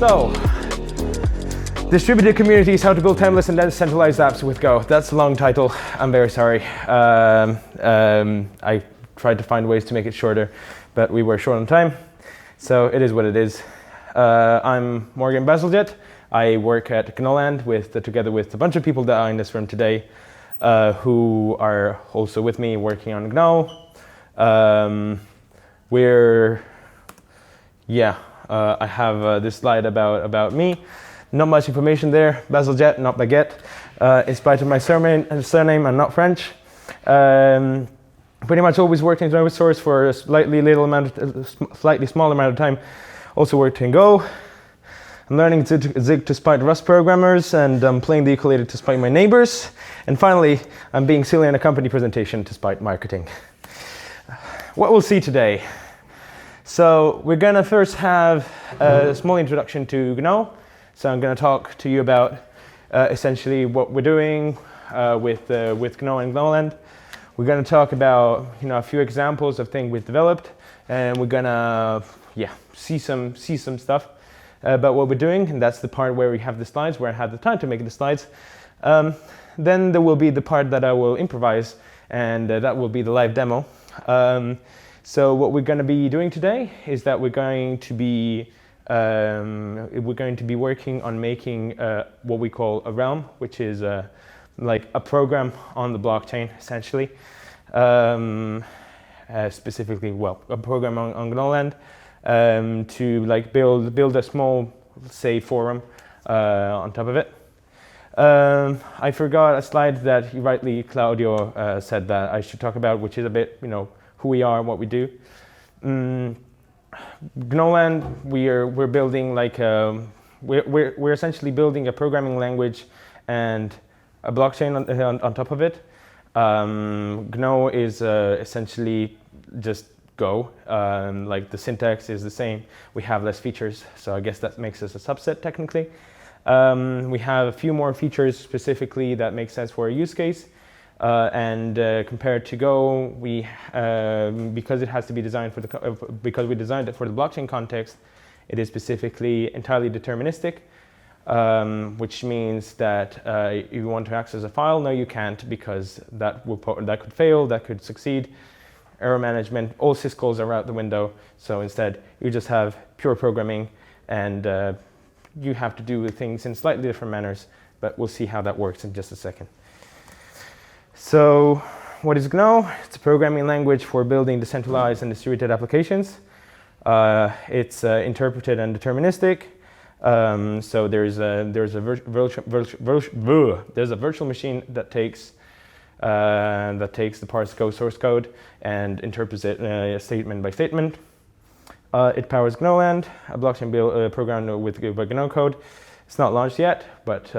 So, distributed communities, how to build timeless and decentralized apps with Go. That's a long title, I'm very sorry. I tried to find ways to make it shorter, but we were short on time, so it is what it is. I'm Morgan Bazalgette. I work at Gnoland together with a bunch of people that are in this room today, who are also with me working on Gno. I have this slide about me. Not much information there. Bazalgette, not baguette. In spite of my surname, I'm not French. Pretty much always worked in open source for a slightly small amount of time. Also worked in Go. I'm learning Zig to spite Rust programmers, and I'm playing the ukulele to spite my neighbors. And finally, I'm being silly in a company presentation to spite marketing. What we'll see today. So we're going to first have a small introduction to Gno. So I'm going to talk to you about essentially what we're doing with Gno and Gnoland. We're going to talk about a few examples of things we've developed, and we're going to see some stuff about what we're doing, and that's the part where we have the slides, where I have the time to make the slides. Then there will be the part that I will improvise, and that will be the live demo. So what we're going to be doing today is that we're going to be working on making what we call a realm, which is like a program on the blockchain, essentially. Specifically, a program on Gnoland to like build a small, say, forum on top of it. I forgot a slide that rightly Claudio said that I should talk about, which is a bit, who we are and what we do. Gnoland, we're building like we're essentially building a programming language and a blockchain on top of it. Gno is essentially just Go. Like the syntax is the same. We have less features, so I guess that makes us a subset technically. We have a few more features specifically that make sense for a use case. And compared to Go, because it has to be designed because we designed it for the blockchain context, it is specifically entirely deterministic, which means that if you want to access a file, no, you can't, because that could fail, that could succeed. Error management, all syscalls are out the window. So instead, you just have pure programming, and you have to do things in slightly different manners. But we'll see how that works in just a second. So what is Gno? It's a programming language for building decentralized and distributed applications. It's interpreted and deterministic. So there's a virtual machine that takes the parse Go source code and interprets it statement by statement. It powers Gnoland, a blockchain program with Gno code. It's not launched yet, but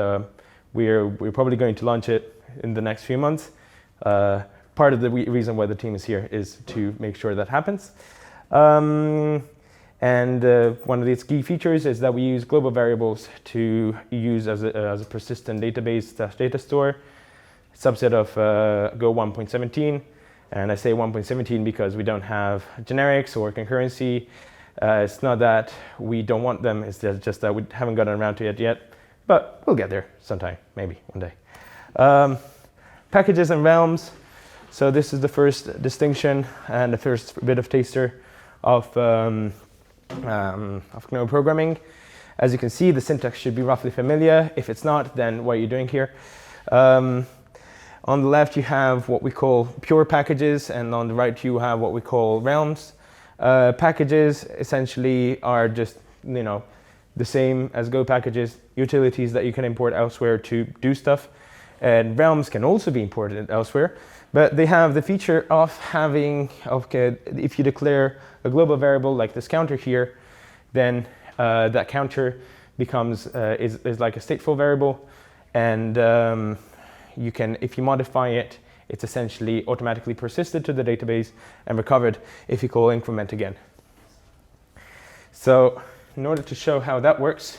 we're probably going to launch it in the next few months. Part of the reason why the team is here is to make sure that happens. And one of its key features is that we use global variables to use as a persistent database data store, subset of Go 1.17. And I say 1.17 because we don't have generics or concurrency. It's not that we don't want them, it's just that we haven't gotten around to it yet. But we'll get there sometime, maybe one day. Packages and realms. So this is the first distinction and the first bit of taster of Gno programming. As you can see, the syntax should be roughly familiar. If it's not, then what are you doing here? On the left, you have what we call pure packages, and on the right, you have what we call realms. Packages essentially are just the same as Go packages, utilities that you can import elsewhere to do stuff. And realms can also be imported elsewhere, but they have the feature of if you declare a global variable like this counter here, then that counter becomes is like a stateful variable, and you can, if you modify it, it's essentially automatically persisted to the database and recovered if you call increment again. So in order to show how that works,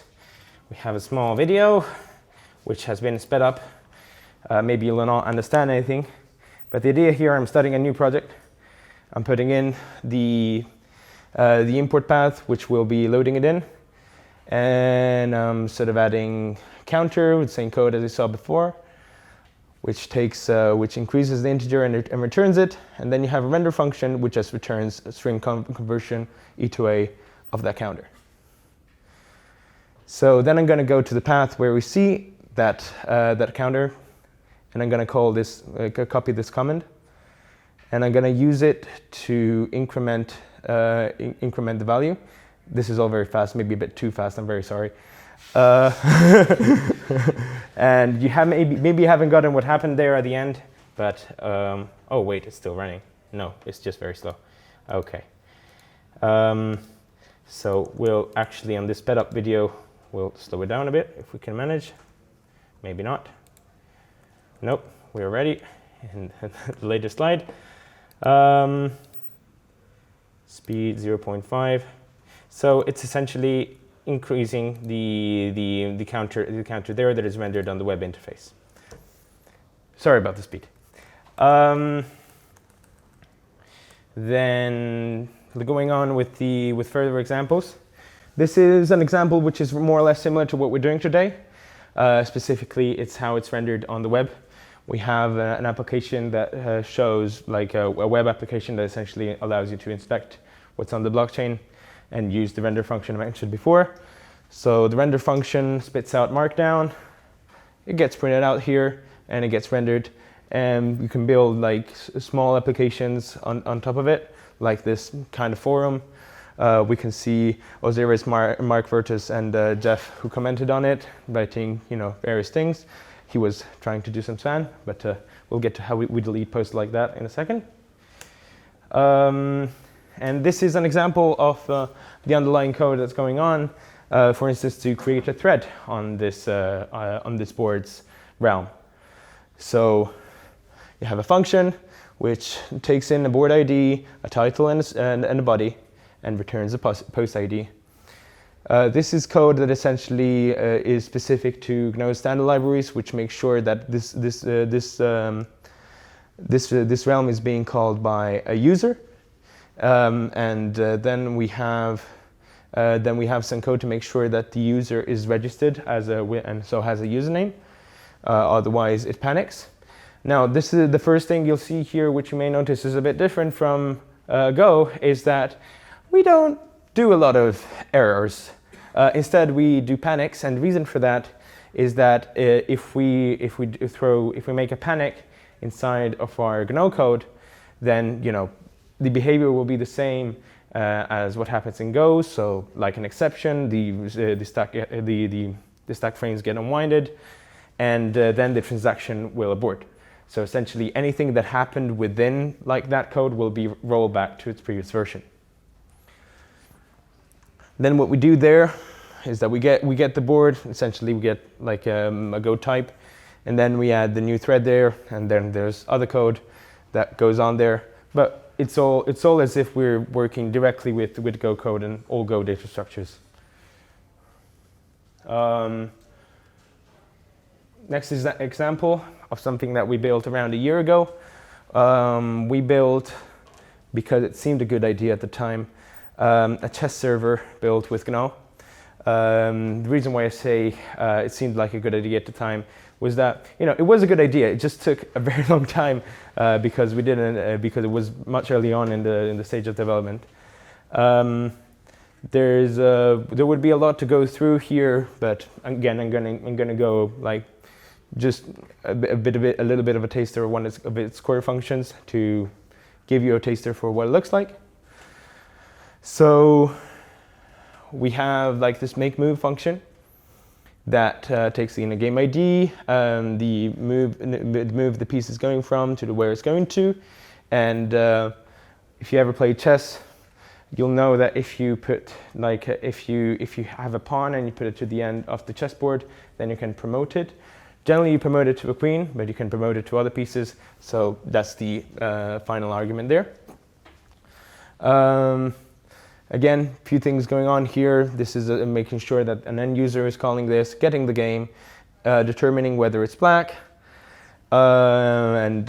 we have a small video which has been sped up. Maybe you'll not understand anything, but the idea here, I'm starting a new project. I'm putting in the import path, which will be loading it in. And I'm sort of adding counter with the same code as we saw before, which increases the integer and returns it. And then you have a render function which just returns a string conversion e to a of that counter. So then I'm going to go to the path where we see that counter, and I'm going to call this copy this command, and I'm going to use it to increment the value. This is all very fast, maybe a bit too fast. I'm very sorry. And you have maybe you haven't gotten what happened there at the end, but oh wait, it's still running. No, it's just very slow. Okay. So we'll actually on this sped up video we'll slow it down a bit if we can manage. Maybe not. Nope, we're ready. And the latest slide. Speed 0.5. So it's essentially increasing the counter there that is rendered on the web interface. Sorry about the speed. Then going on with further examples. This is an example which is more or less similar to what we're doing today. Specifically, it's how it's rendered on the web. We have an application that shows like a web application that essentially allows you to inspect what's on the blockchain and use the render function I mentioned before. So the render function spits out Markdown. It gets printed out here and it gets rendered. And you can build like small applications on top of it, like this kind of forum. We can see Osiris, Mark Vertus, and Jeff, who commented on it, writing various things. He was trying to do some span, but we'll get to how we delete posts like that in a second. And this is an example of the underlying code that's going on. For instance, to create a thread on this board's realm. So you have a function which takes in a board ID, a title, and a body, and returns a post ID. This is code that essentially is specific to GNO's standard libraries, which makes sure that this realm is being called by a user, and then we have some code to make sure that the user is registered and so has a username. Otherwise, it panics. Now, this is the first thing you'll see here, which you may notice is a bit different from Go, is that we don't do a lot of errors. Instead, we do panics, and the reason for that is that if we make a panic inside of our GNO code, then the behavior will be the same as what happens in Go. So, like an exception, the stack frames get unwinded, and then the transaction will abort. So essentially, anything that happened within like that code will be rolled back to its previous version. Then what we do there is that we get the board. Essentially, we get like a Go type, and then we add the new thread there, and then there's other code that goes on there. But it's all as if we're working directly with Go code and all Go data structures. Next is an example of something that we built around a year ago. We built, because it seemed a good idea at the time, a chess server built with GNO. The reason why I say it seemed like a good idea at the time was that it was a good idea. It just took a very long time because we didn't because it was much early on in the stage of development. There would be a lot to go through here, but again, I'm gonna go like just a little bit of a taster of one of its core functions to give you a taster for what it looks like. So we have like this make move function that takes in a game ID, the move the piece is going from to where it's going to, and if you ever play chess, you'll know that if you put like if you have a pawn and you put it to the end of the chessboard, then you can promote it. Generally, you promote it to a queen, but you can promote it to other pieces. So that's the final argument there. Again, a few things going on here. This is making sure that an end user is calling this, getting the game, determining whether it's black, and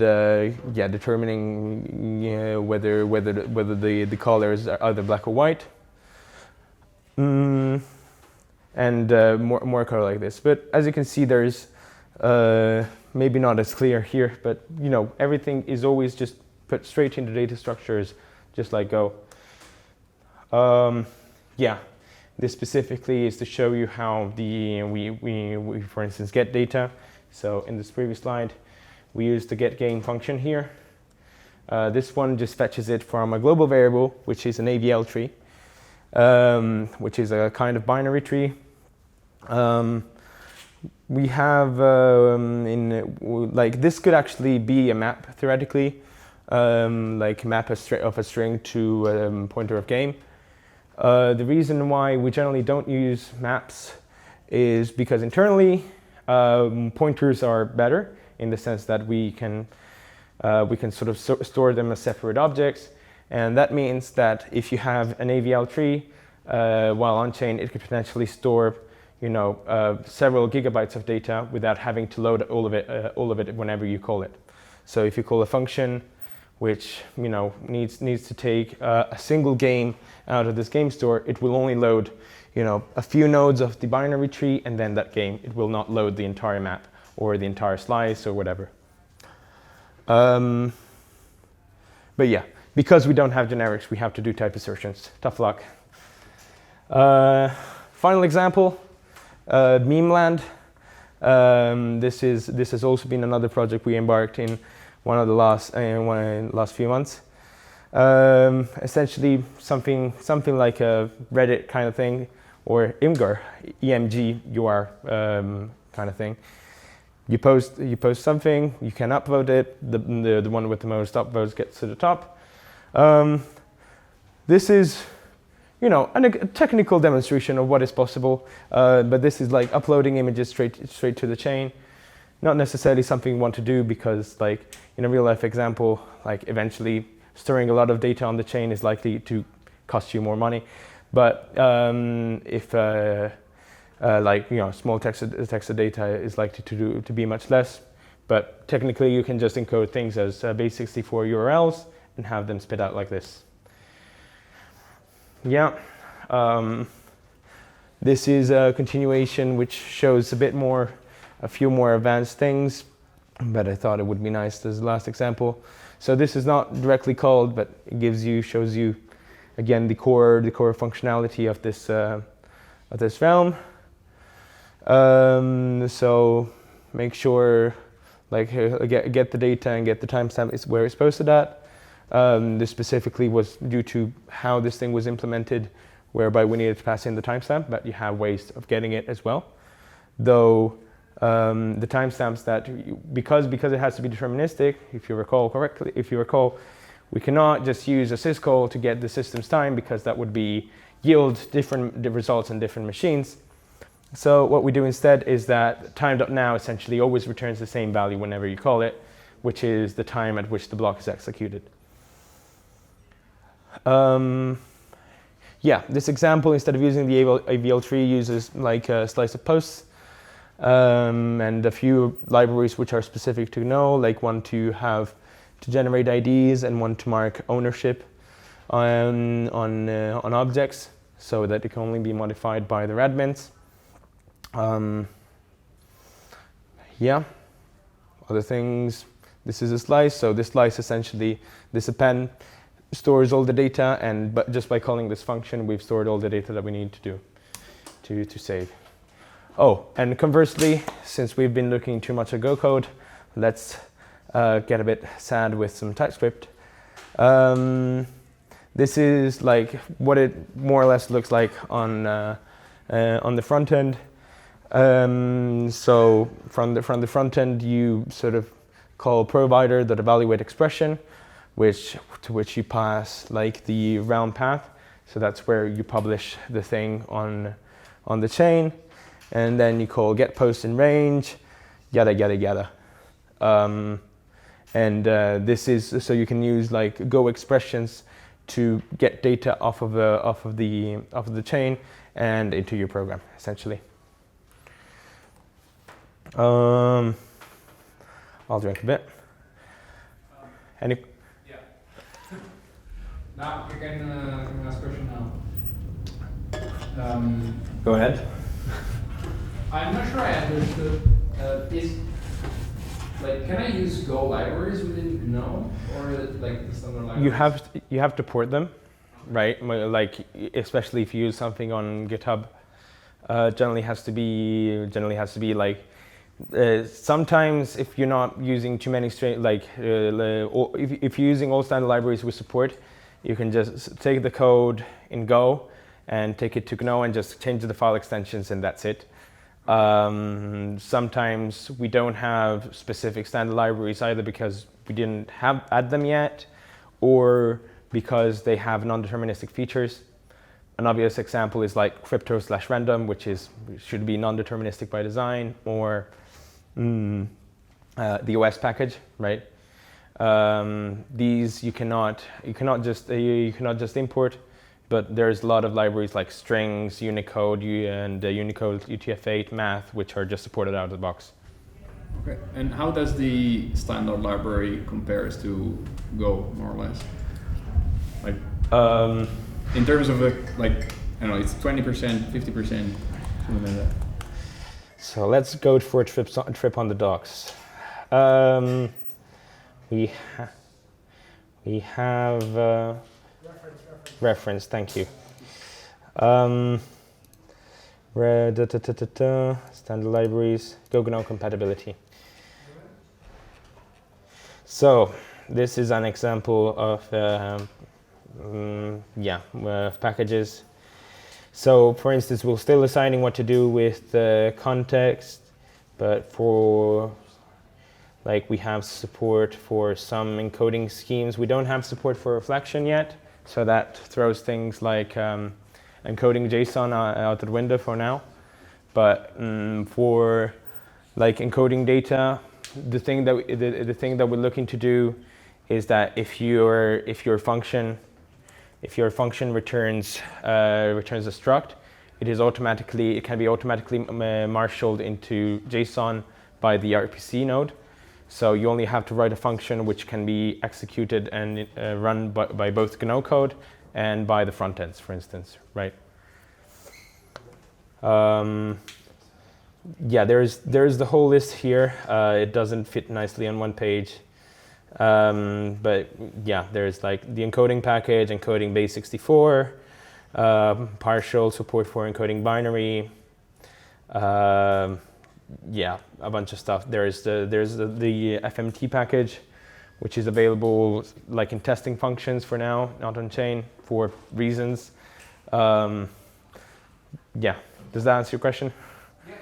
determining whether the colors are either black or white. And and more code like this. But as you can see, there's maybe not as clear here, but everything is always just put straight into data structures, just like Go. Yeah, this specifically is to show you how we for instance get data. So in this previous slide, we use the getGame function here. This one just fetches it from a global variable, which is an AVL tree, which is a kind of binary tree. We have like this could actually be a map theoretically, like map of a string to a pointer of game. The reason why we generally don't use maps is because internally pointers are better in the sense that we can sort of store them as separate objects, and that means that if you have an AVL tree while on chain, it could potentially store several gigabytes of data without having to load all of it whenever you call it. So if you call a function which needs to take a single game out of this game store, it will only load a few nodes of the binary tree and then that game. It will not load the entire map or the entire slice or whatever. But yeah, because we don't have generics, we have to do type assertions. Tough luck. Final example, Gno.land. This has also been another project we embarked in one of the last few months. Essentially something like a Reddit kind of thing, or Imgur, EMGUR kind of thing. You post something, you can upvote it. The one with the most upvotes gets to the top. This is a technical demonstration of what is possible, but this is like uploading images straight to the chain. Not necessarily something you want to do because, like in a real life example, like eventually storing a lot of data on the chain is likely to cost you more money. But if small text of data is likely to be much less. But technically, you can just encode things as base64 URLs and have them spit out like this. Yeah, this is a continuation which shows a few more advanced things, but I thought it would be nice as the last example. So this is not directly called, but it shows you again the core functionality of this realm. So make sure get the data and get the timestamp is where it's posted at. This specifically was due to how this thing was implemented, whereby we needed to pass in the timestamp, but you have ways of getting it as well. Though the timestamps because it has to be deterministic, if you recall, we cannot just use a syscall to get the system's time because that would yield different results on different machines. So what we do instead is that time.now essentially always returns the same value whenever you call it, which is the time at which the block is executed. Yeah, this example, instead of using the AVL tree, uses like a slice of posts and a few libraries which are specific to Gno, like one to generate IDs and one to mark ownership on objects, so that it can only be modified by the admins. Yeah, other things. This is a slice, so this slice essentially, this append stores all the data, but just by calling this function, we've stored all the data that we need to save. Oh, and conversely, since we've been looking too much at Go code, let's get a bit sad with some TypeScript. This is like what it more or less looks like on the front end. So from the front end, you sort of call provider.evaluate expression, to which you pass like the realm path. So that's where you publish the thing on the chain, and then you call get post in range, yada yada yada. This is so you can use like Go expressions to get data off of the chain and into your program essentially. I'll drink a bit. Any? Yeah. Now you can ask question now. Go ahead. I'm not sure I understood. Can I use Go libraries within Gnome, or like the standard libraries? You have to port them, right? Like especially if you use something on GitHub, generally has to be like. Sometimes if you're not using too many if you're using all standard libraries with support, you can just take the code in Go and take it to Gno and just change the file extensions, and that's it. Sometimes we don't have specific standard libraries either because we didn't add them yet, or because they have non-deterministic features. An obvious example is like crypto/random, which should be non-deterministic by design, or the OS package, right? These you cannot just import, but there's a lot of libraries like strings, Unicode, and Unicode UTF-8, math, which are just supported out of the box. Okay, and how does the standard library compares to Go, more or less? Like, in terms of I don't know, it's 20%, 50%, something like that. So let's go for a trip on the docs. We have reference. Thank you. Standard libraries, Go GNOME compatibility. So this is an example of packages. So for instance, we're still deciding what to do with the context, but we have support for some encoding schemes. We don't have support for reflection yet, so that throws things like encoding JSON out the window for now. But for encoding data, the thing that we're looking to do is that if your function returns a struct, it can be automatically marshaled into JSON by the RPC node. So you only have to write a function which can be executed and run by both GNO code and by the front ends, for instance, right? There's the whole list here. It doesn't fit nicely on one page. But yeah, there's like the encoding package, encoding base 64, partial support for encoding binary, a bunch of stuff. There's the FMT package, which is available like in testing functions for now, not on chain for reasons. Does that answer your question? Yeah.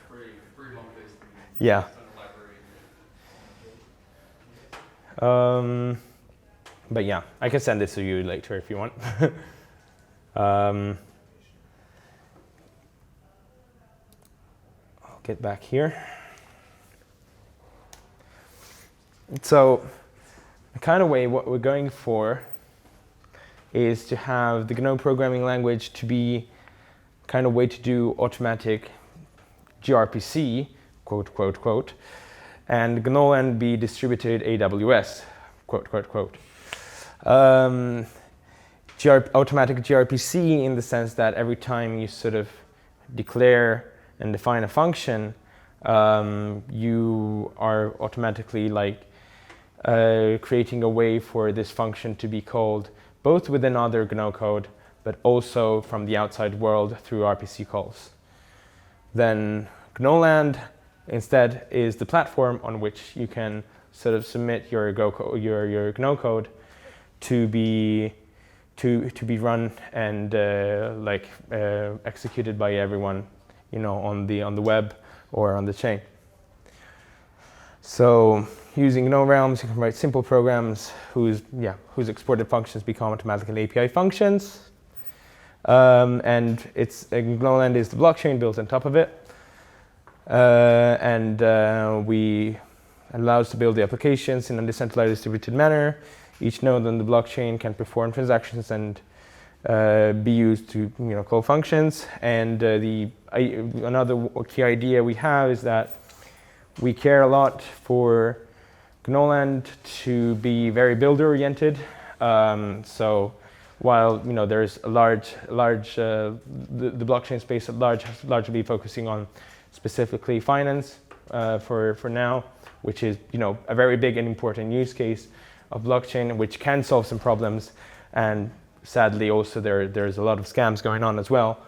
Pretty long list. Yeah. But yeah, I can send this to you later if you want. I'll get back here. So the kind of way what we're going for is to have the GNOME programming language to be kind of way to do automatic gRPC, quote, quote, quote, and Gnoland be distributed AWS, quote, quote, quote. Automatic gRPC in the sense that every time you sort of declare and define a function, you are automatically creating a way for this function to be called both within other GNO code, but also from the outside world through RPC calls. Then Gnoland instead is the platform on which you can sort of submit your GNO code to be run and executed by everyone, on the web or on the chain. So using GNOME realms, you can write simple programs whose exported functions become automatically API functions. And Gnoland is the blockchain built on top of it. We allows to build the applications in a decentralized distributed manner. Each node on the blockchain can perform transactions and be used to call functions. And another key idea we have is that we care a lot for Gnoland to be very builder oriented. So while there's a large the blockchain space at large has largely focusing on specifically finance for now, which is a very big and important use case of blockchain, which can solve some problems, and sadly also there's a lot of scams going on as well.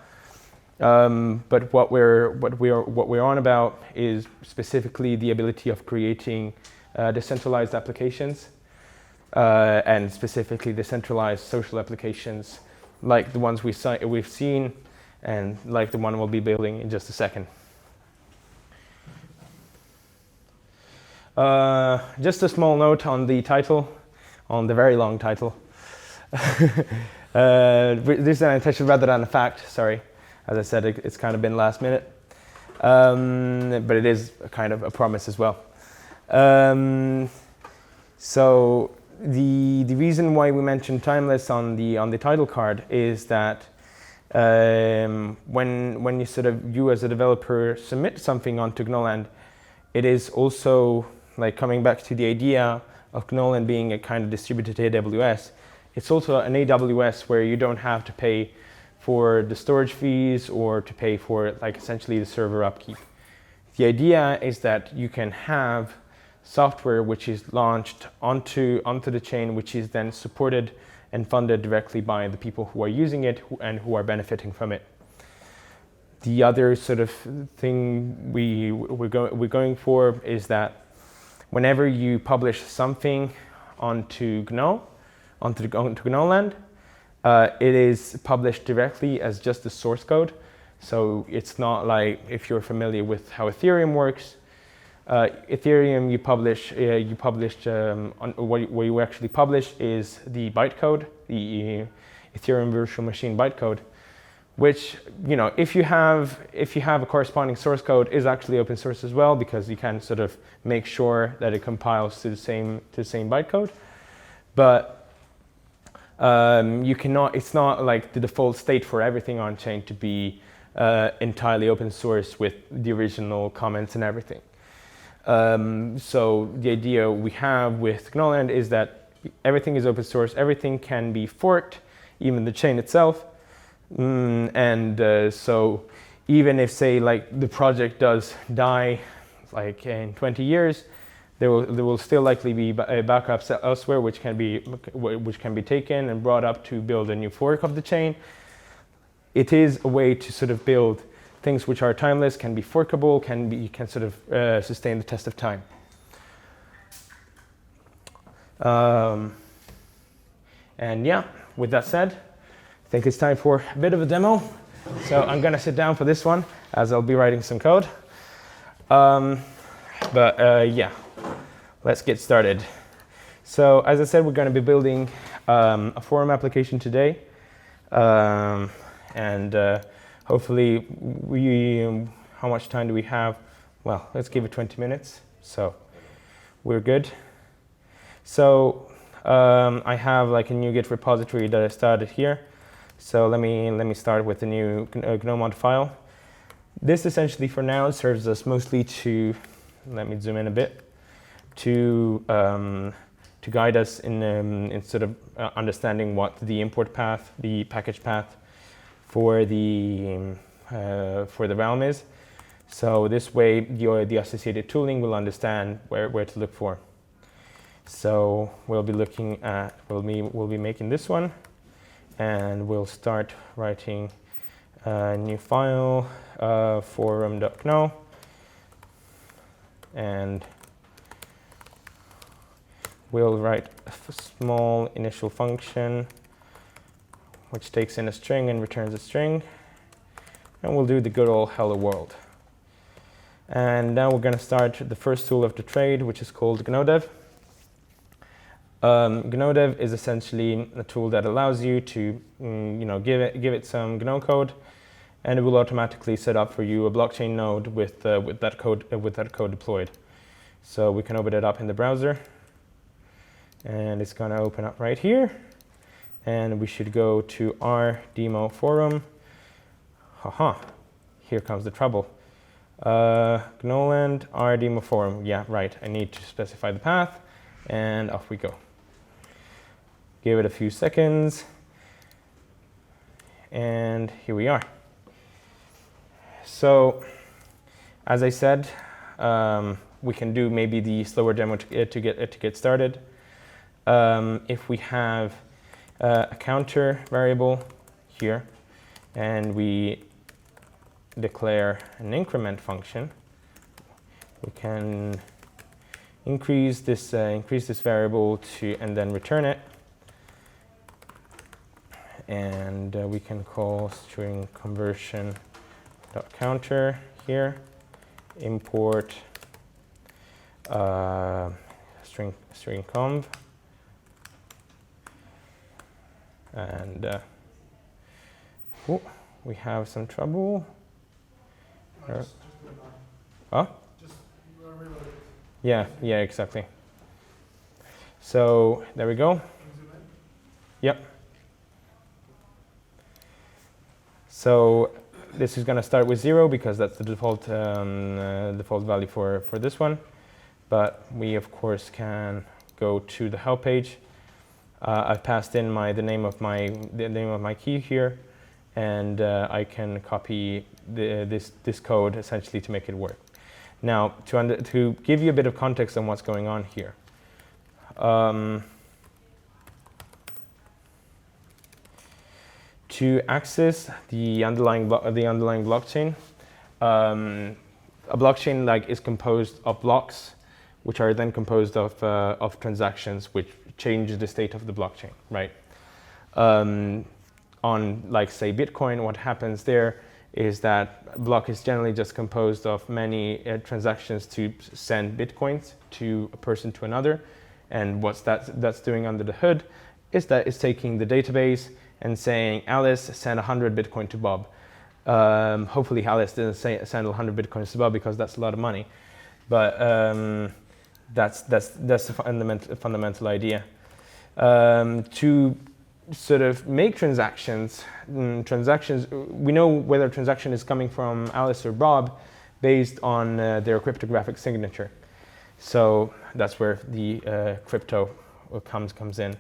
But what we're on about is specifically the ability of creating decentralized applications, and specifically decentralized social applications like the ones we've seen and like the one we'll be building in just a second. Just a small note on the title, on the very long title. This is an intention rather than a fact, sorry. As I said, it's kind of been last minute, but it is a kind of a promise as well. So the reason why we mentioned timeless on the title card is that when you as a developer submit something onto Gnoland, it is also like coming back to the idea of Gnoland being a kind of distributed AWS. It's also an AWS where you don't have to pay for the storage fees or to pay for like essentially the server upkeep. The idea is that you can have software which is launched onto the chain, which is then supported and funded directly by the people who are using it and who are benefiting from it. The other sort of thing we're going for is that whenever you publish something onto Gnoland, it is published directly as just the source code. So it's not like, if you're familiar with how Ethereum works, Ethereum what you actually publish is the bytecode, the Ethereum virtual machine bytecode, which if you have a corresponding source code is actually open source as well, because you can sort of make sure that it compiles to the same bytecode. But you cannot. It's not like the default state for everything on chain to be entirely open source with the original comments and everything. So the idea we have with Gnoland is that everything is open source. Everything can be forked, even the chain itself. So even if, say, like the project does die, like in 20 years, there will still likely be backups elsewhere which can be taken and brought up to build a new fork of the chain. It is a way to sort of build things which are timeless, can be forkable, can sort of sustain the test of time. And yeah, with that said, I think it's time for a bit of a demo. So I'm gonna sit down for this one as I'll be writing some code. Yeah, let's get started. So as I said, we're gonna be building a forum application today. Hopefully how much time do we have? Well, let's give it 20 minutes. So we're good. So I have like a NuGet repository that I started here. So let me start with the new GNOME file. This essentially for now serves us mostly to, let me zoom in a bit, to guide us in sort of understanding what the import path, the package path for the realm is. So this way the associated tooling will understand where to look for. So we'll be looking at, we'll be making this one, and we'll start writing a new file, forum.gno, and we'll write a small initial function which takes in a string and returns a string, and we'll do the good old hello world. And now we're going to start the first tool of the trade, which is called gnodev. Gnodev is essentially a tool that allows you to give it some GNO code, and it will automatically set up for you a blockchain node with that code deployed. So we can open it up in the browser, and it's going to open up right here, and we should go to our demo forum. Here comes the trouble. Gnoland, our demo forum. Yeah, right. I need to specify the path, and off we go. Give it a few seconds. and here we are. So, as I said, we can do maybe the slower demo to get started. If we have a counter variable here, and we declare an increment function, we can increase this variable to and then return it, and we can call string conversion dot counter here, import string conv, and we have some trouble. Oh? Yeah, exactly. So there we go. Yep. So this is going to start with 0 because that's the default value for this one. But we of course can go to the help page. I've passed in the name of my key here, and I can copy this code essentially to make it work. Now, to give you a bit of context on what's going on here, to access the underlying blockchain, a blockchain is composed of blocks, which are then composed of transactions, which change the state of the blockchain, right? On say Bitcoin, what happens there is that block is generally just composed of many transactions to send Bitcoins to a person to another. And what that's doing under the hood is that it's taking the database and saying, Alice, send 100 Bitcoin to Bob. Hopefully Alice didn't send 100 Bitcoins to Bob because that's a lot of money. But that's the fundamental idea. To sort of make transactions, we know whether a transaction is coming from Alice or Bob based on their cryptographic signature. So that's where the crypto comes in.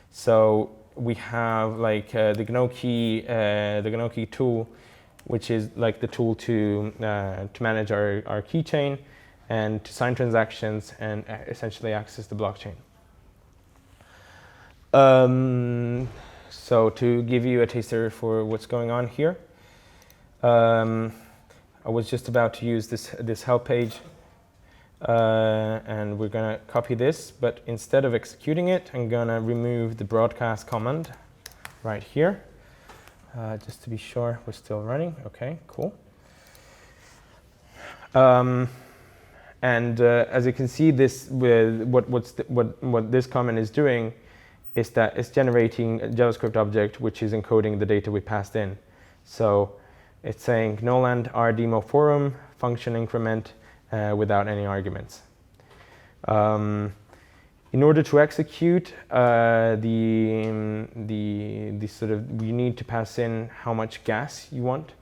So we have the Gno key tool, which is the tool to manage our keychain and to sign transactions and essentially access the blockchain. So to give you a taster for what's going on here, I was just about to use this help page, and we're gonna copy this, but instead of executing it, I'm gonna remove the broadcast command right here, just to be sure we're still running. Okay, cool. And as you can see, what this comment is doing is that it's generating a JavaScript object which is encoding the data we passed in. So it's saying Gnoland rdemo forum function increment without any arguments. In order to execute you need to pass in how much gas you want,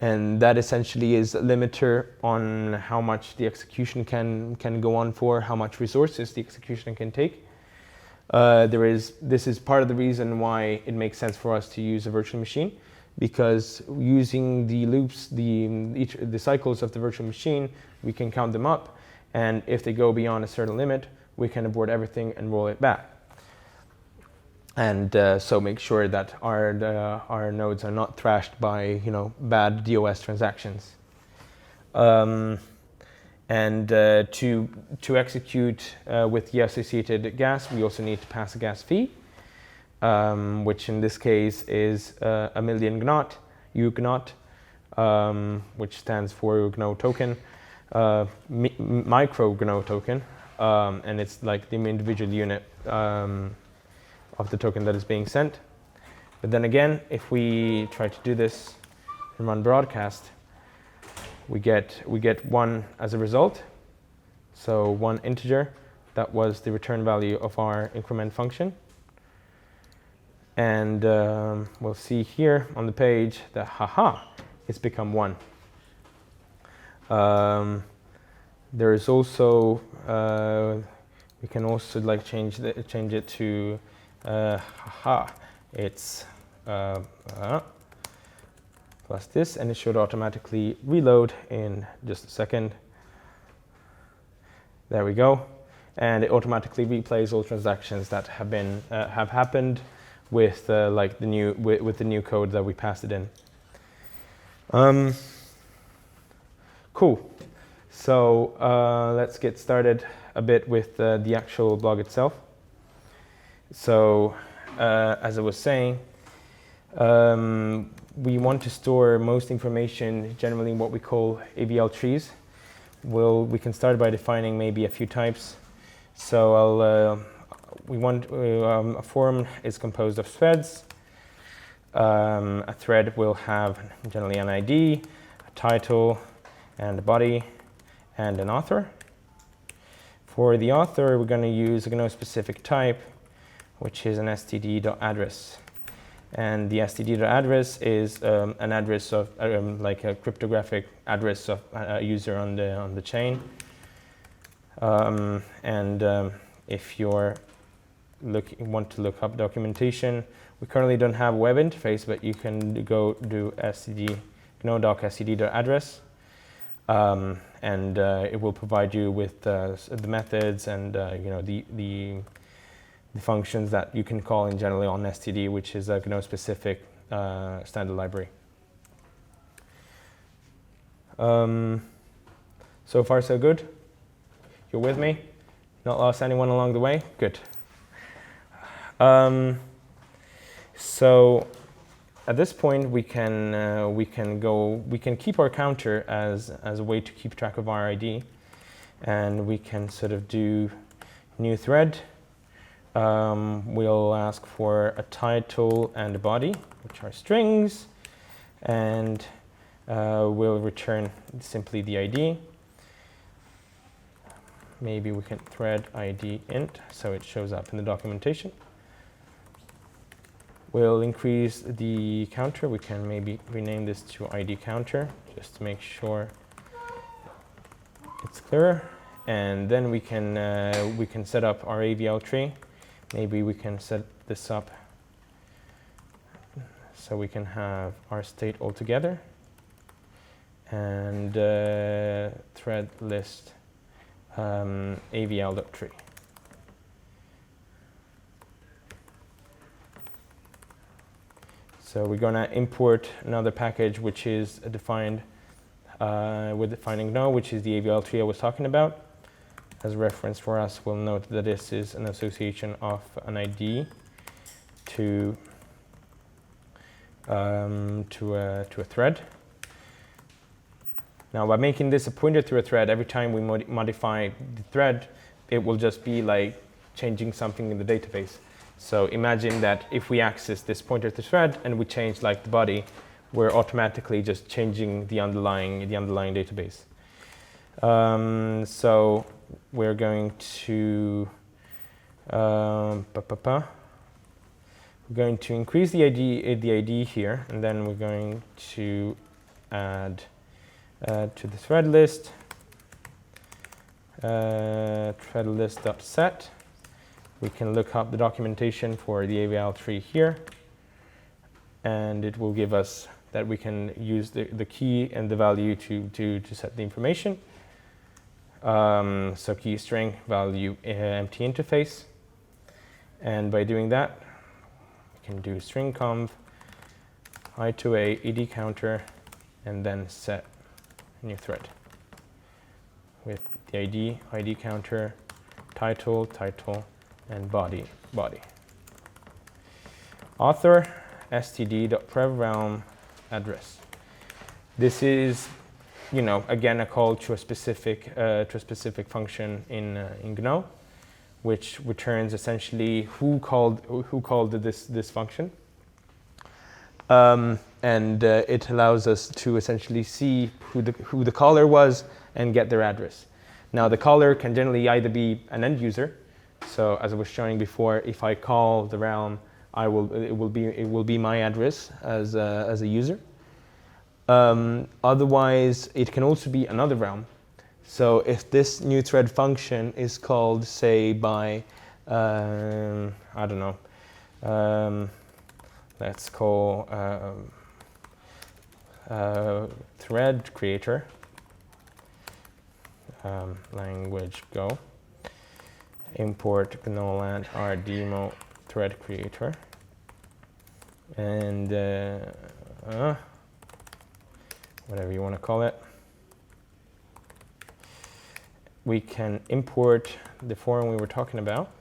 and that essentially is a limiter on how much the execution can go on for, how much resources the execution can take. This is part of the reason why it makes sense for us to use a virtual machine, because using the loops, the cycles of the virtual machine, we can count them up, and if they go beyond a certain limit, we can abort everything and roll it back. And so make sure that our nodes are not thrashed by bad DOS transactions. And to execute with the associated gas, we also need to pass a gas fee, which in this case is 1,000,000 gnot, ugnot, which stands for Gno token, micro Gno token, and it's like the individual unit of the token that is being sent. But then again, if we try to do this and run broadcast, we get 1 as a result. So 1 integer, that was the return value of our increment function. And we'll see here on the page that it's become 1. There is also we can also change it to it's plus this, and it should automatically reload in just a second. There we go, and it automatically replays all transactions that have been have happened with like the new code that we passed it in. Cool. So let's get started a bit with the actual blog itself. So as I was saying, we want to store most information generally in what we call AVL trees. We can start by defining maybe a few types. So a form is composed of threads. A thread will have generally an ID, a title, and a body, and an author. For the author, we're going to use a GNO-specific type, which is an std.address. And the std.address is an address of like a cryptographic address of a user on the chain. If you want to look up documentation, we currently don't have a web interface, but you can go do gno.doc std.address, and it will provide you with the methods and the functions that you can call in generally on std, which is a GNO-specific standard library. So far, so good? You're with me? Not lost anyone along the way? Good. So at this point, we can keep our counter as a way to keep track of our ID, and we can sort of do new thread. We'll ask for a title and a body, which are strings, and we'll return simply the ID. Maybe we can thread ID int, so it shows up in the documentation. We'll increase the counter. We can maybe rename this to ID counter, just to make sure it's clearer. And then we can set up our AVL tree. Maybe we can set this up so we can have our state all together, and thread list avl.tree. So we're going to import another package which is defined with defining GNO, which is the AVL tree I was talking about. As a reference for us, we'll note that this is an association of an ID to a thread. Now, by making this a pointer to a thread, every time we modify the thread, it will just be like changing something in the database. So imagine that if we access this pointer to thread and we change like the body, we're automatically just changing the underlying database. So we're going to increase the ID here, and then we're going to add to the thread list thread list.set. We can look up the documentation for the AVL tree here, and it will give us that we can use the key and the value to set the information. So key string value empty interface, and by doing that we can do string conv i2a ed counter and then set a new thread with the ID counter, title, and body. Author std.prevrealm address. This is, again, a call to a specific function in GNO, which returns essentially who called this function, and it allows us to essentially see who the caller was and get their address. Now, the caller can generally either be an end user. So as I was showing before, if I call the realm, it will be my address as a user. Otherwise, it can also be another realm. So if this new thread function is called, say, by I don't know, let's call thread creator, language Go, import Gnoland rdemo thread creator, and whatever you want to call it. We can import the form we were talking about.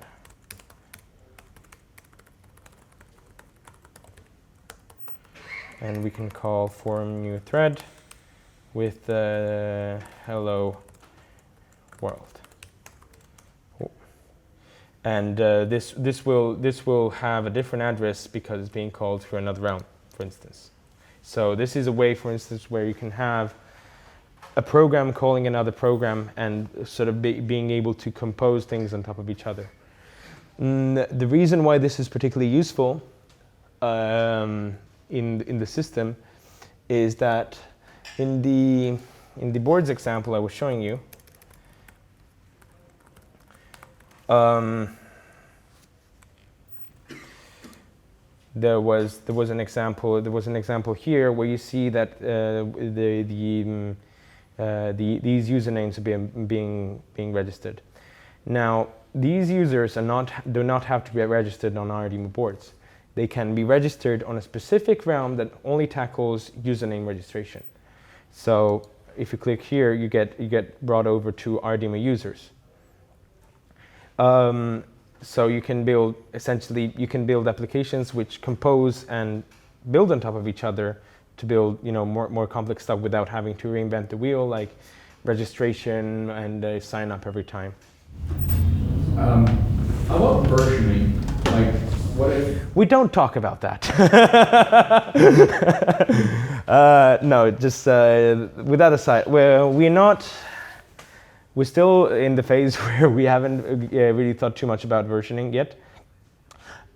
And we can call form new thread with hello world. And this will have a different address because it's being called for another realm, for instance. So this is a way, for instance, where you can have a program calling another program and sort of being able to compose things on top of each other. The reason why this is particularly useful in the system is that in the boards example I was showing you, there was an example here where you see that these usernames are being registered. Now these users do not have to be registered on RDMA boards. They can be registered on a specific realm that only tackles username registration. So if you click here, you get brought over to RDMA users. So you can build applications which compose and build on top of each other to build more complex stuff without having to reinvent the wheel, like registration and sign up every time. How about versioning? Like, what if we don't talk about that? No, just with that aside, we're still in the phase where we haven't really thought too much about versioning yet.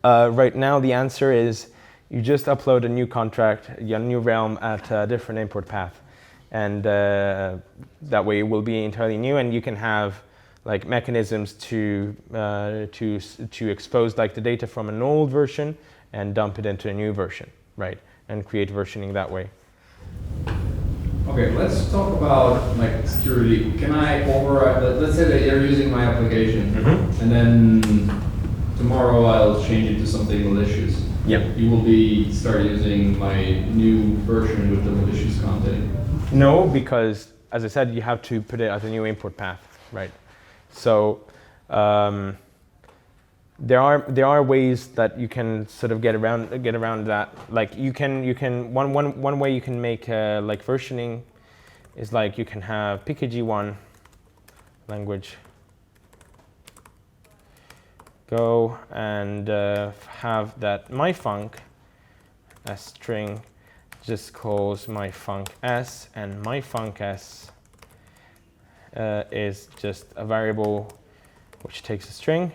Right now, the answer is you just upload a new contract, a new realm at a different import path, and that way it will be entirely new, and you can have like mechanisms to expose like the data from an old version and dump it into a new version, right? And create versioning that way. Okay, let's talk about like security. Can I override? Let's say that you're using my application, and then tomorrow I'll change it to something malicious. Yep. You will start using my new version with the malicious content. No, because as I said, you have to put it as a new import path, right? So there are ways that you can sort of get around that. Like you can one way you can make like versioning is like you can have pkg1 language Go and have that myfunc as string just calls myfunc_s, and myfunc_s is just a variable which takes a string.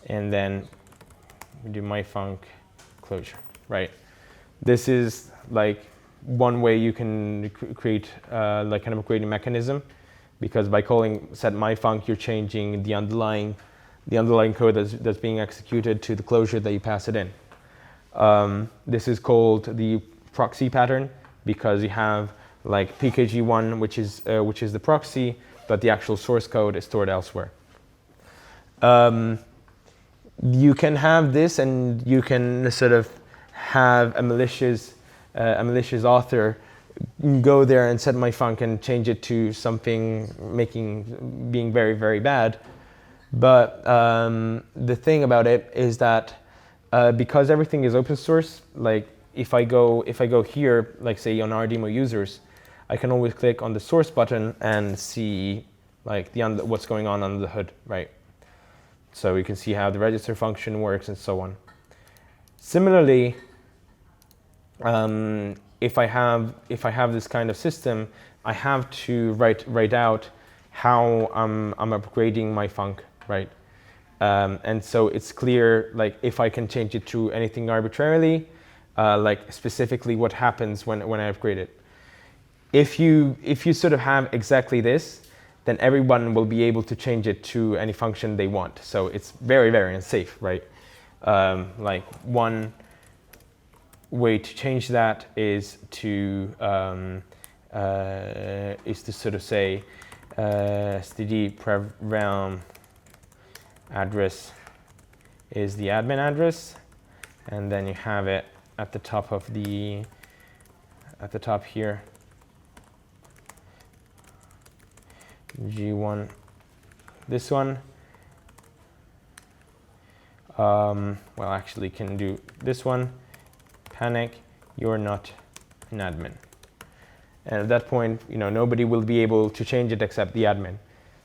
And then we do myfunc closure, right? This is like one way you can create like kind of a creating mechanism, because by calling set myfunc, you're changing the underlying code that's being executed to the closure that you pass it in. This is called the proxy pattern because you have like pkg1, which is the proxy, but the actual source code is stored elsewhere. You can have this, and you can sort of have a malicious author go there and set myfunc and change it to something being very, very bad. But the thing about it is that because everything is open source, like if I go here, like say on RDMA users, I can always click on the source button and see like what's going on under the hood, right? So you can see how the register function works and so on. Similarly, if I have this kind of system, I have to write out how I'm upgrading my func, right? And so it's clear, like if I can change it to anything arbitrarily, like specifically what happens when I upgrade it. If you sort of have exactly this, then everyone will be able to change it to any function they want. So it's very, very unsafe, right? Like one way to change that is to sort of say std prev realm address is the admin address, and then you have it at the top of the here, G1, this one. Well, actually can do this one, panic, you're not an admin. And at that point, nobody will be able to change it except the admin.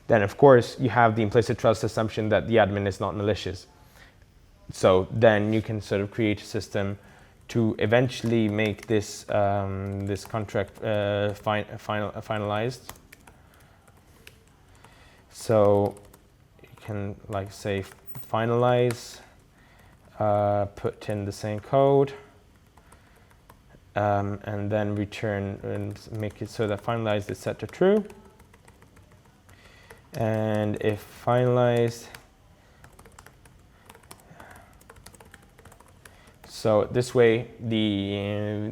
Then, of course, you have the implicit trust assumption that the admin is not malicious. So then you can sort of create a system to eventually make this this contract finalized. So you can say finalize, put in the same code, and then return and make it so that finalized is set to true. And if finalized, so this way the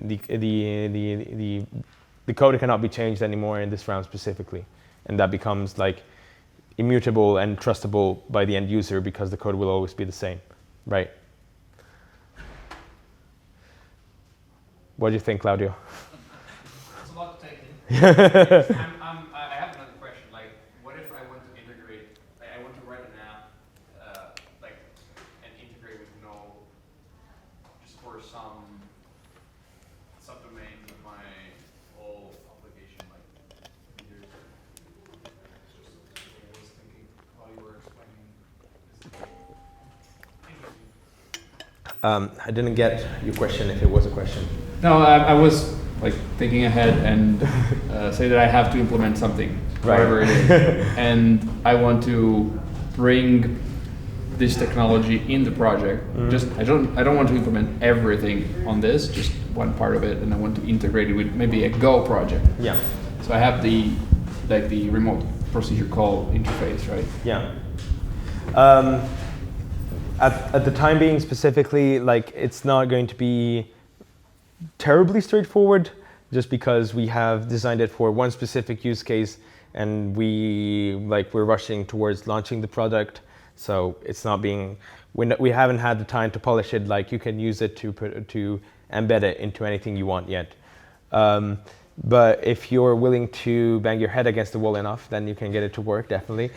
code cannot be changed anymore in this round specifically, and that becomes immutable and trustable by the end user because the code will always be the same, right? What do you think, Claudio? It's a lot to take in. I have another question. What if I want to integrate? I want to write an app, and integrate with Gno, just for some subdomains of my whole application. I was thinking while you were explaining. I didn't get your question, if it was a question. No, I was thinking ahead and say that I have to implement something, whatever it is, and I want to bring this technology in the project. I don't want to implement everything on this, just one part of it, and I want to integrate it with maybe a Go project. Yeah. So I have the remote procedure call interface, right? Yeah. At the time being specifically, it's not going to be terribly straightforward, just because we have designed it for one specific use case, and we're rushing towards launching the product, so it's not being. We haven't had the time to polish it. You can use it to embed it into anything you want yet. But if you're willing to bang your head against the wall enough, then you can get it to work, definitely.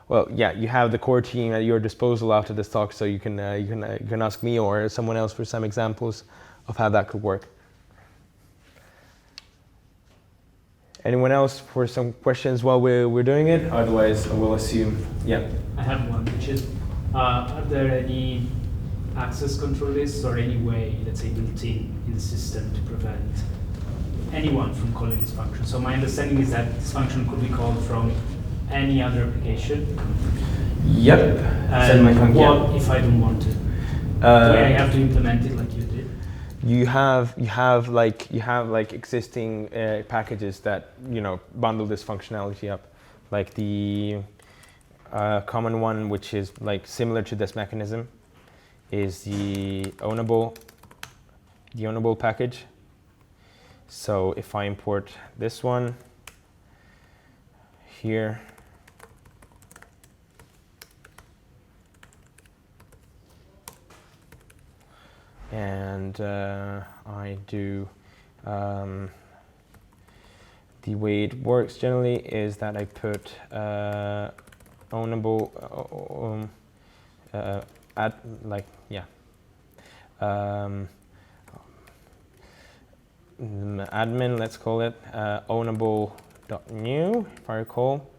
Well, yeah, you have the core team at your disposal after this talk, so you can ask me or someone else for some examples of how that could work. Anyone else for some questions while we're doing it? Otherwise, I will assume, yeah. I have one, which is, are there any access control lists or any way, let's say, built in the system to prevent anyone from calling this function? So my understanding is that this function could be called from any other application. Yep. And what if I don't want to? Do I have to implement it like you did? You have existing packages that bundle this functionality up, like the common one, which is similar to this mechanism, is the ownable package. So if I import this one here, and I do the way it works generally is that I put ownable admin, let's call it ownable.new, if I recall.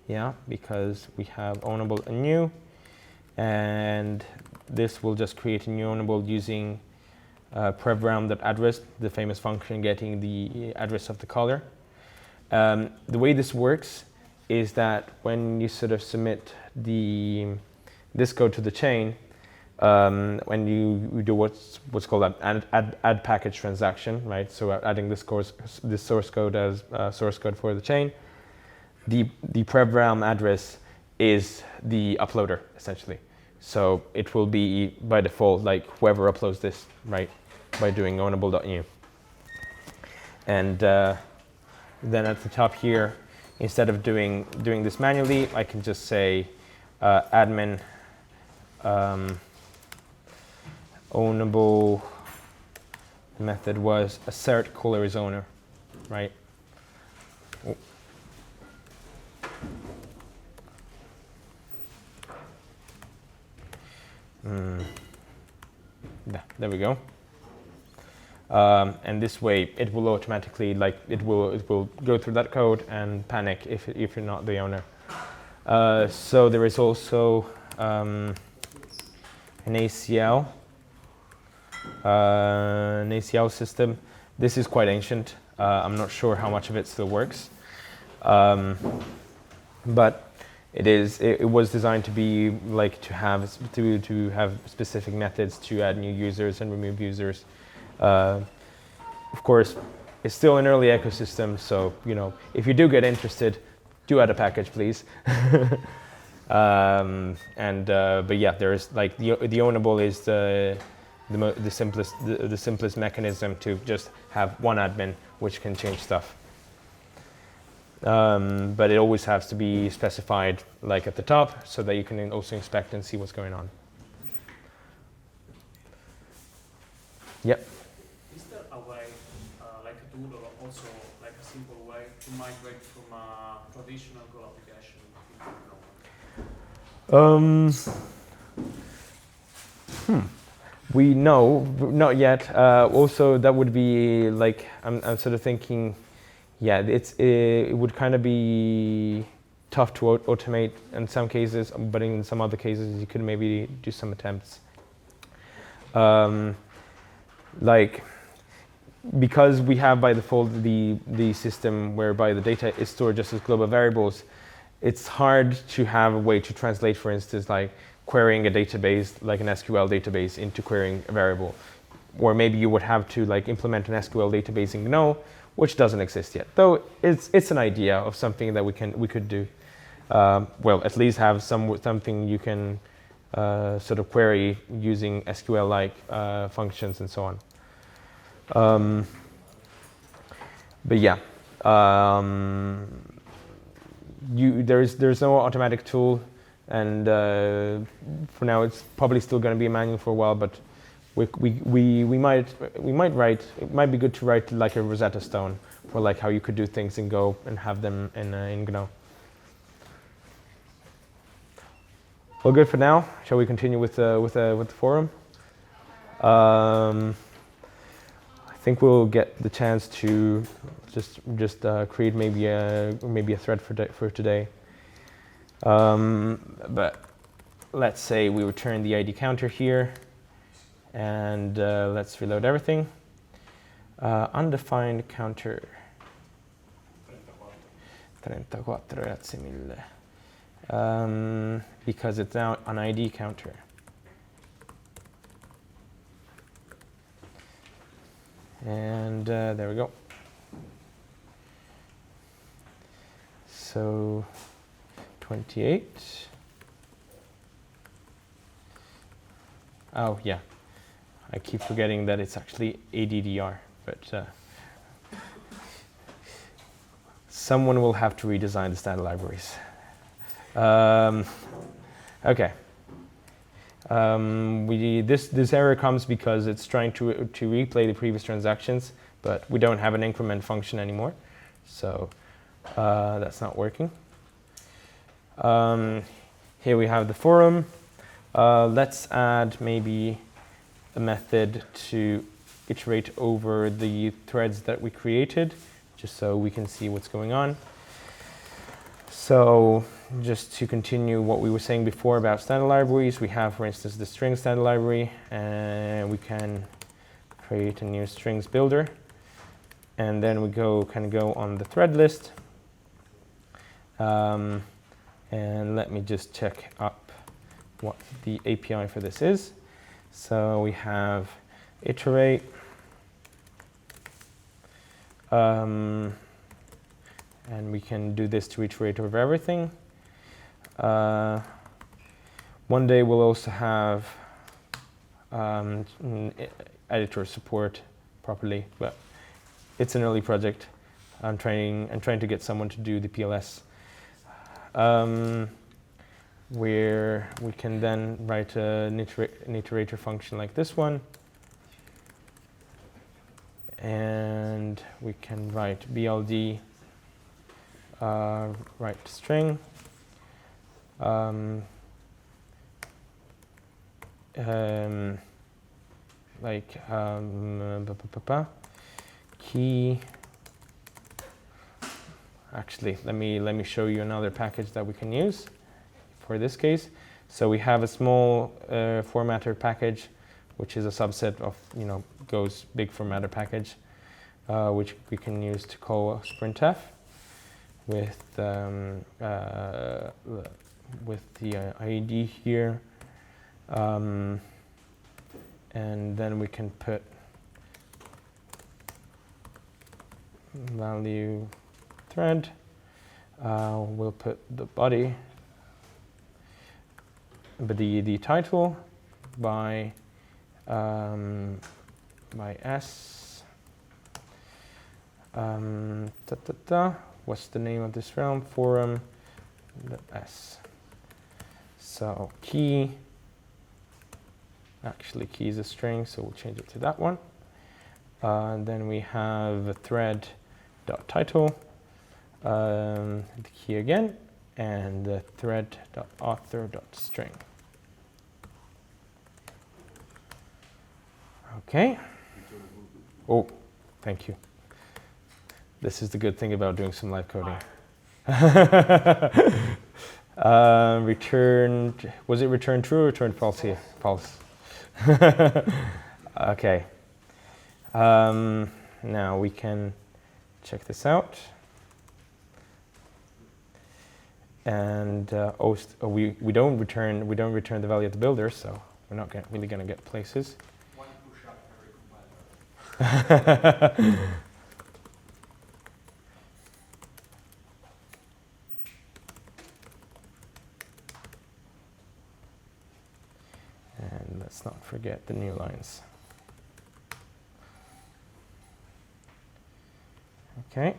Yeah, because we have ownable and new, and this will just create a new ownable using prevrealm.address, the famous function getting the address of the caller. The way this works is that when you sort of submit this code to the chain, when you do what's called an add package transaction, right? So adding this source code as source code for the chain. The prev realm address is the uploader essentially. So it will be by default like whoever uploads this, right? By doing ownable.new. And then at the top here, instead of doing this manually, I can just say admin ownable method was assert color is owner, right? Oh. Yeah, there we go. And this way, it will automatically it will go through that code and panic if you're not the owner. So there is also an ACL system. This is quite ancient. I'm not sure how much of it still works, but it was designed to be like to have specific methods to add new users and remove users. Of course, it's still an early ecosystem, so if you do get interested, do add a package, please. But yeah, there's like the ownable is the simplest mechanism to just have one admin which can change stuff. But it always has to be specified like at the top so that you can also inspect and see what's going on. Yep. Is there a way, like a tool or also like a simple way to migrate from a traditional Go application into Gno? We know, not yet. Also, that would be like I'm sort of thinking. Yeah, it would kind of be tough to automate in some cases, but in some other cases you could maybe do some attempts. Like, because we have by default the system whereby the data is stored just as global variables, it's hard to have a way to translate, for instance, like querying a database, like an SQL database, into querying a variable. Or maybe you would have to like implement an SQL database in Gno, which doesn't exist yet. Though it's an idea of something that we could do. Well, at least have something you can sort of query using SQL-like functions and so on. But yeah, there's no automatic tool, and for now it's probably still going to be a manual for a while. But we might write. It might be good to write like a Rosetta Stone for like how you could do things in Go and have them in Gno. Well, good for now. Shall we continue with the forum? I think we'll get the chance to just create maybe a thread for today. But let's say we return the ID counter here, and let's reload everything. Undefined counter. 34, grazie mille. Because it's now an ID counter. And there we go. So 28. Oh yeah, I keep forgetting that it's actually ADDR, but someone will have to redesign the standard libraries. Okay. This error comes because it's trying to replay the previous transactions, but we don't have an increment function anymore, so that's not working. Here we have the forum. Let's add maybe a method to iterate over the threads that we created, just so we can see what's going on. So just to continue what we were saying before about standard libraries, we have, for instance, the string standard library, and we can create a new strings builder. And then we can go on the thread list. And let me just check up what the API for this is. So we have iterate, and we can do this to iterate over everything. One day we'll also have editor support properly, but it's an early project. I'm trying to get someone to do the PLS, where we can then write an iterator function like this one, and we can write BLD write string. Key. Actually, let me show you another package that we can use for this case. So we have a small formatter package, which is a subset of Go's big formatter package, which we can use to call sprintf with the IED here, and then we can put value thread. We'll put the body, but the title by s. What's the name of this realm? Forum s. So key. Actually, key is a string, so we'll change it to that one. Then we have a thread.title, the key again, and the thread.author.string. Okay. Oh, thank you. This is the good thing about doing some live coding. Returned, was it returned true or returned false here? False. Okay. Now we can check this out. And we don't return the value of the builder, so we're not really going to get places. One push up every compiler. And let's not forget the new lines. Okay.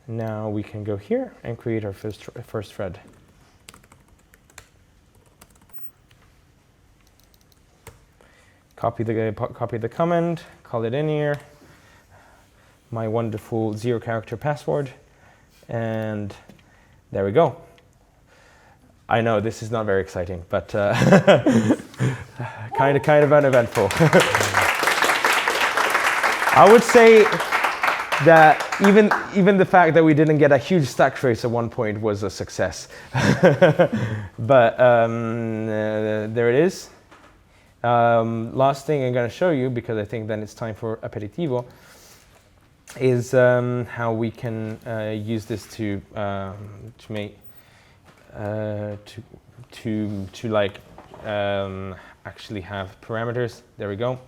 Now we can go here and create our first thread. Copy the comment, call it in here, my wonderful 0-character password, and there we go. I know this is not very exciting, but kind of uneventful. I would say that even the fact that we didn't get a huge stack trace at one point was a success. But there it is. Last thing I'm going to show you, because I think then it's time for aperitivo, is how we can use this to make actually have parameters. There we go.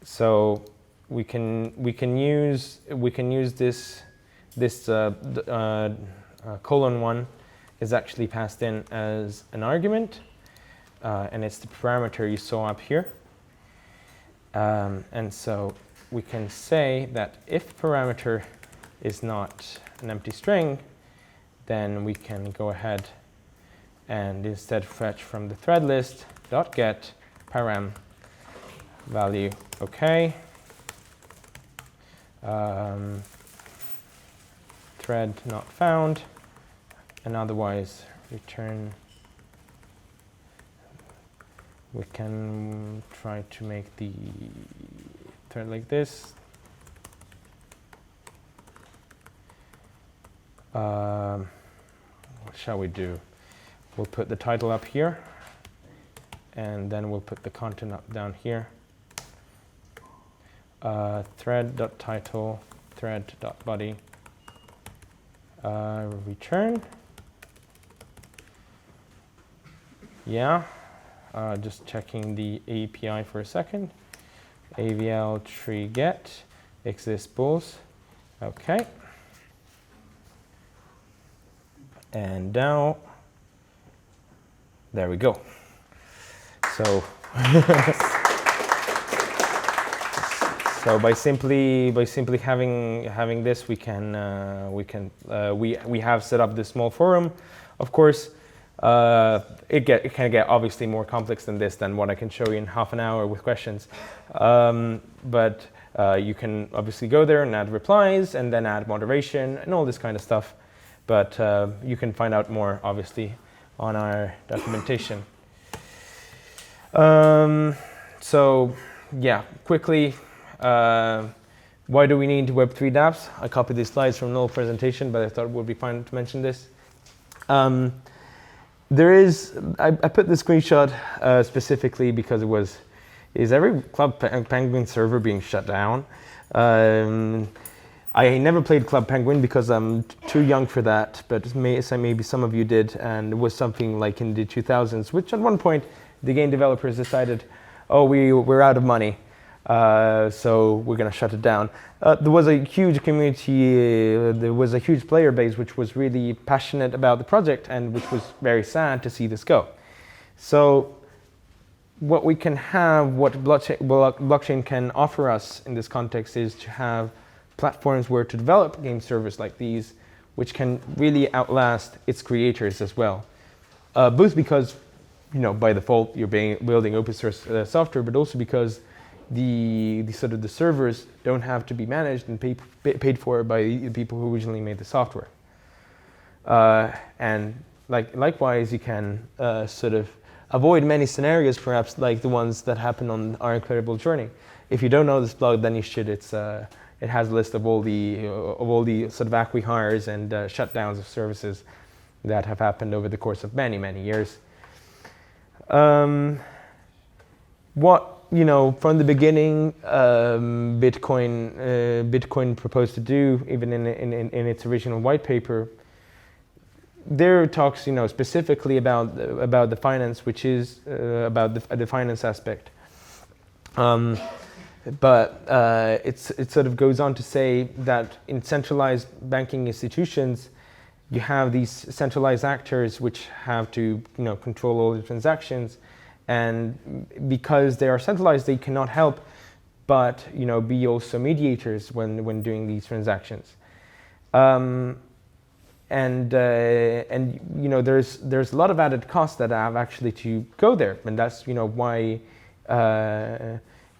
So we can use this :1 is actually passed in as an argument, and it's the parameter you saw up here. And so we can say that if parameter is not an empty string, then we can go ahead and instead fetch from the thread list .get param value OK. Thread not found, and otherwise return. We can try to make the thread like this. What shall we do? We'll put the title up here, and then we'll put the content up down here. Thread.title, thread.body, return. Yeah, Just checking the API for a second. AVL tree get exists both. Okay. And now, there we go. So, so by simply having this, we have set up this small forum. Of course, it can get obviously more complex than this, than what I can show you in half an hour with questions. But you can obviously go there and add replies, and then add moderation and all this kind of stuff. But you can find out more, obviously, on our documentation. So, yeah, quickly, why do we need Web3 dApps? I copied these slides from Gnoland's presentation, but I thought it would be fine to mention this. I put the screenshot specifically because is every Club Penguin server being shut down? I never played Club Penguin because I'm too young for that, but maybe some of you did, and it was something like in the 2000s, which at one point the game developers decided, oh, we're out of money, so we're going to shut it down. There was a huge community, there was a huge player base which was really passionate about the project, and which was very sad to see this go. So what we can have, what blockchain can offer us in this context is to have platforms where to develop game servers like these, which can really outlast its creators as well. Both because, by default you're building open source software, but also because the servers don't have to be managed and paid for by the people who originally made the software. And likewise, you can avoid many scenarios, perhaps like the ones that happen on our incredible journey. If you don't know this blog, then you should. It has a list of all the sort of acqui-hires and shutdowns of services that have happened over the course of many, many years. From the beginning, Bitcoin proposed to do, even in its original white paper, there it talks, specifically about the finance, which is about the finance aspect. But it sort of goes on to say that in centralized banking institutions, you have these centralized actors which have to control all the transactions, and because they are centralized, they cannot help but be also mediators when doing these transactions. And there's a lot of added costs that have actually to go there, and that's why.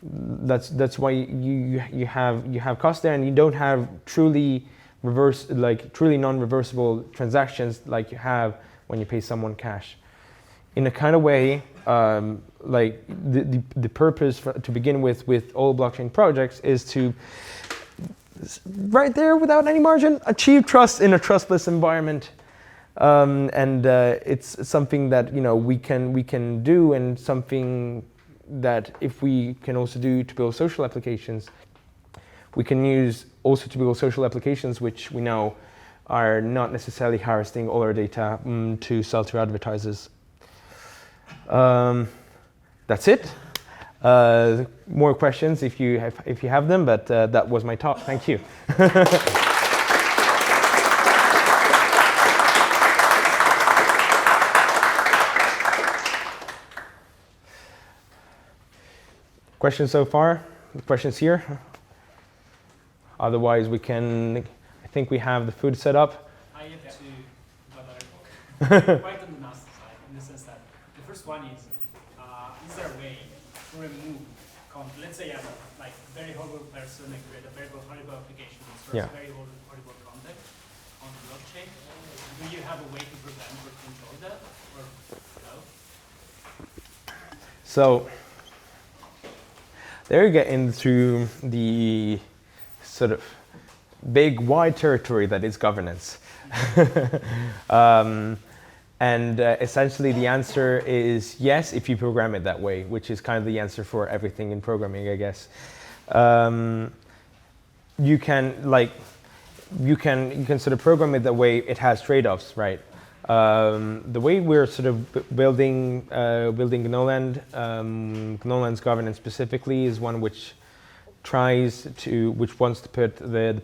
That's why you have costs there, and you don't have truly non-reversible transactions like you have when you pay someone cash. In a kind of way, the purpose to begin with all blockchain projects is to, right there without any margin, achieve trust in a trustless environment, and it's something that we can do, and something that if we can also do to build social applications, we can use also to build social applications which we know are not necessarily harvesting all our data to sell to advertisers. That's it. More questions if you have them, but that was my talk. Thank you. Questions so far? Questions here? Otherwise, I think we have the food set up. I have two, but are quite on the nasty side, in the sense that the first one is there a way to remove content? Let's say I'm a very horrible person and create a very horrible application that serves very horrible content on the blockchain. Do you have a way to prevent or control that, or no? So there you get into the sort of big wide territory that is governance. And essentially the answer is yes, if you program it that way, which is kind of the answer for everything in programming, I guess. You can sort of program it that way. It has trade-offs, right? The way we're sort of building Gnoland, Gnoland's governance specifically is one which wants to put the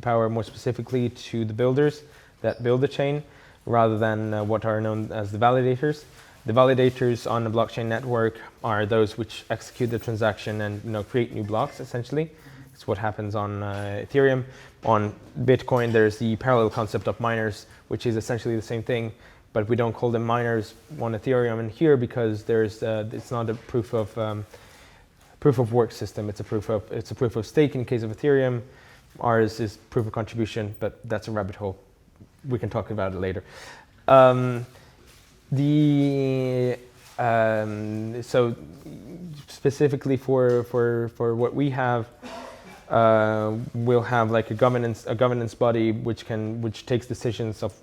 power more specifically to the builders that build the chain, rather than what are known as the validators. The validators on the blockchain network are those which execute the transaction and create new blocks. Essentially, it's what happens on Ethereum. On Bitcoin, there's the parallel concept of miners, which is essentially the same thing, but we don't call them miners on Ethereum and here because it's not a proof of work system. It's a proof of stake in case of Ethereum. Ours is proof of contribution, but that's a rabbit hole. We can talk about it later. So specifically for what we have, we'll have like a governance body which takes decisions of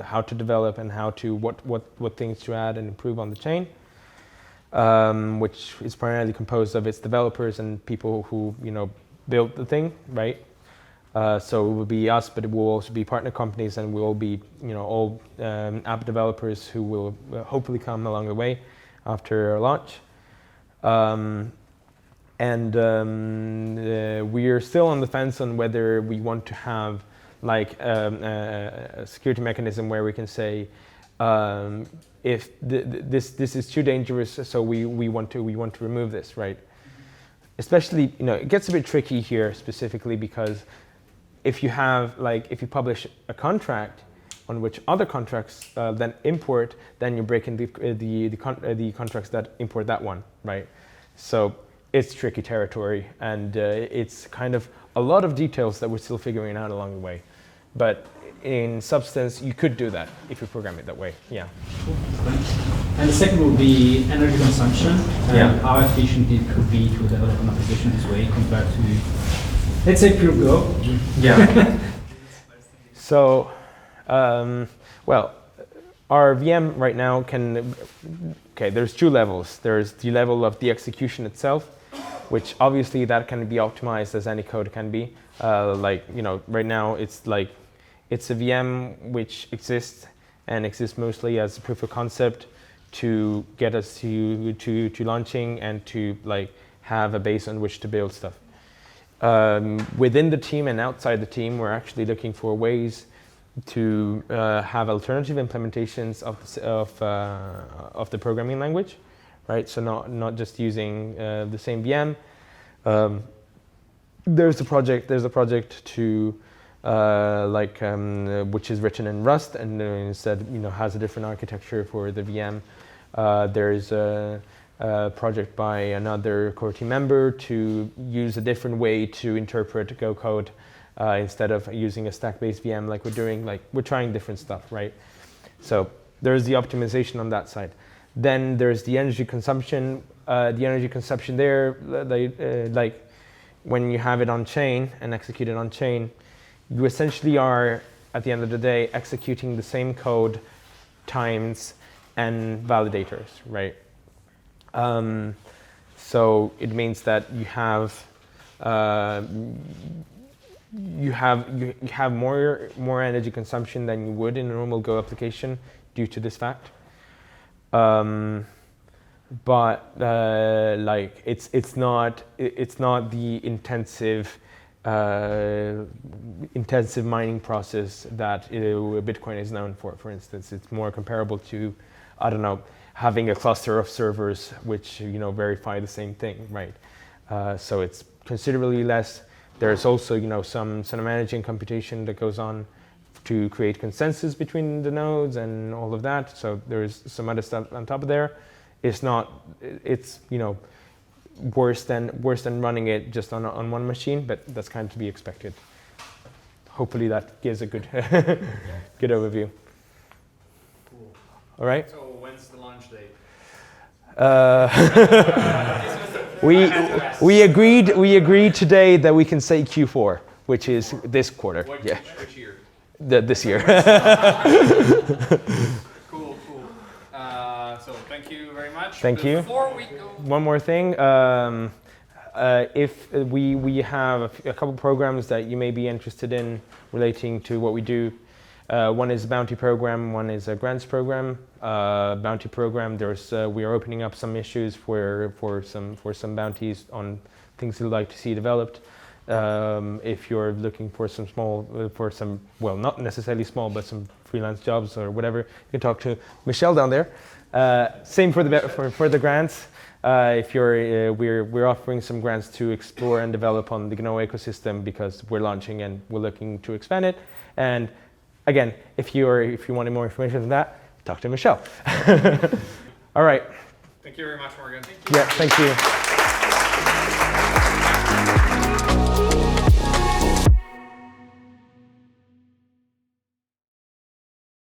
how to develop and what things to add and improve on the chain, which is primarily composed of its developers and people who built the thing, right? So it will be us, but it will also be partner companies, and we'll be all app developers who will hopefully come along the way after our launch. We are still on the fence on whether we want to have like a security mechanism where we can say if this is too dangerous, so we want to remove this, right? Especially it gets a bit tricky here specifically because if you publish a contract on which other contracts then import, then you're breaking the contracts that import that one, right? So it's tricky territory, and it's kind of a lot of details that we're still figuring out along the way. But in substance, you could do that if you program it that way. Yeah. And the second will be energy consumption, and how efficient it could be to develop an application this way compared to, let's say, pure Go. Yeah. So, well, our VM right now there's two levels. There's the level of the execution itself, which obviously that can be optimized as any code can be. Right now it's a VM which exists mostly as a proof of concept to get us to launching and to have a base on which to build stuff. Within the team and outside the team, we're actually looking for ways to have alternative implementations of the programming language, right? So not just using the same VM. There's a project to which is written in Rust and instead has a different architecture for the VM. There's a project by another core team member to use a different way to interpret Go code instead of using a stack-based VM like we're doing. We're trying different stuff, right? So there's the optimization on that side. Then there's the energy consumption. The energy consumption there, when you have it on chain and execute it on chain, you essentially are, at the end of the day, executing the same code times and validators, right? So it means that you have more energy consumption than you would in a normal Go application due to this fact. But it's not the intensive mining process that Bitcoin is known for. For instance, it's more comparable to, I don't know, having a cluster of servers which verify the same thing, right? So it's considerably less. There's also some managing computation that goes on to create consensus between the nodes and all of that. So there's some other stuff on top of there. It's worse than running it just on one machine, but that's kind of to be expected. Hopefully that gives a good good overview. Cool. All right. So when's the launch date? We agreed today that we can say Q4, which is this quarter. Which year? This year. Cool. So thank you very much. Thank you. Before we go, One more thing. If we have a couple programs that you may be interested in relating to what we do, One is a bounty program, one is a grants program. Bounty program, we are opening up some issues for some bounties on things you'd like to see developed. If you're looking for some well, not necessarily small, but some freelance jobs or whatever, you can talk to Michelle down there. Same for the grants. If you're, we're offering some grants to explore and develop on the Gno ecosystem because we're launching and we're looking to expand it. And again, if you wanted more information on that, talk to Michelle. All right. Thank you very much, Morgan. Yeah, thank you.